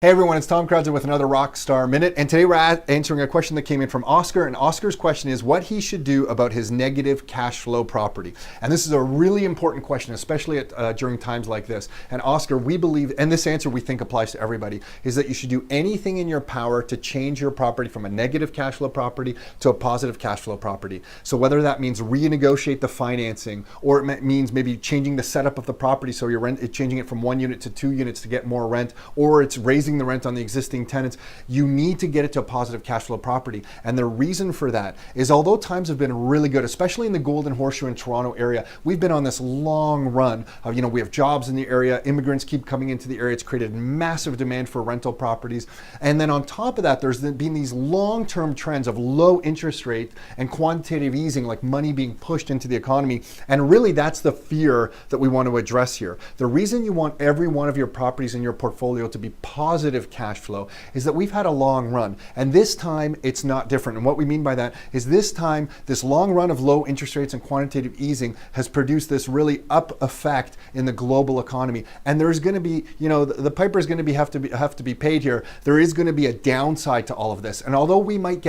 Hey everyone, it's Tom Kratzer with another Rockstar Minute, and today we're answering a question that came in from Oscar, and Oscar's question is what he should do about his negative cash flow property. And this is a really important question, especially during times like this. And Oscar, we believe, and this answer we think applies to everybody, is that you should do anything in your power to change your property from a negative cash flow property to a positive cash flow property. So whether that means renegotiate the financing, or it means maybe changing the setup of the property so you're changing it from 1 unit to 2 units to get more rent, or it's raising the rent on the existing tenants, you need to get it to a positive cash flow property. And the reason for that is although times have been really good, especially in the Golden Horseshoe and Toronto area, we've been on this long run of, we have jobs in the area, immigrants keep coming into the area, it's created massive demand for rental properties. And then on top of that, there's been these long-term trends of low interest rate and quantitative easing, like money being pushed into the economy. And really that's the fear that we want to address here. The reason you want every one of your properties in your portfolio to be positive cash flow is that we've had a long run, and this time it's not different. And what we mean by that is this time, this long run of low interest rates and quantitative easing has produced this really up effect in the global economy. And there's going to be, the piper is going to have to be paid here. There is going to be a downside to all of this. And although we might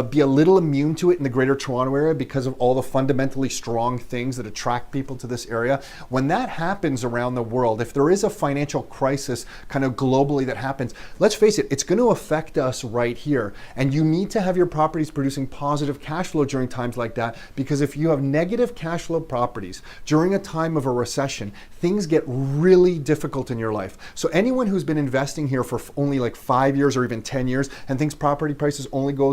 be a little immune to it in the Greater Toronto area because of all the fundamentally strong things that attract people to this area, when that happens around the world, if there is a financial crisis kind of globally that happens, let's face it, it's going to affect us right here. And you need to have your properties producing positive cash flow during times like that, because if you have negative cash flow properties during a time of a recession, things get really difficult in your life. So anyone who's been investing here for only like 5 years or even 10 years and thinks property prices only go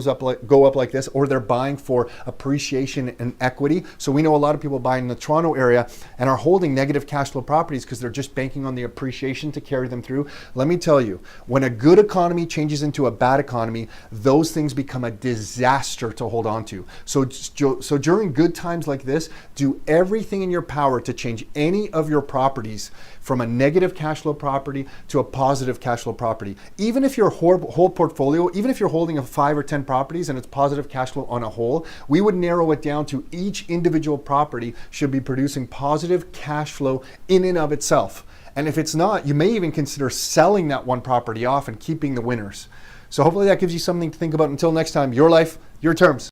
up like this, or they're buying for appreciation and equity. So we know a lot of people buying in the Toronto area and are holding negative cash flow properties because they're just banking on the appreciation to carry them through. Let me tell you, when a good economy changes into a bad economy, those things become a disaster to hold on to. So during good times like this, do everything in your power to change any of your properties from a negative cash flow property to a positive cash flow property. Even if your whole portfolio, even if you're holding 5 or 10 properties and it's positive cash flow on a whole, we would narrow it down to each individual property should be producing positive cash flow in and of itself. And if it's not, you may even consider selling that one property off and keeping the winners. So hopefully that gives you something to think about. Until next time, your life, your terms.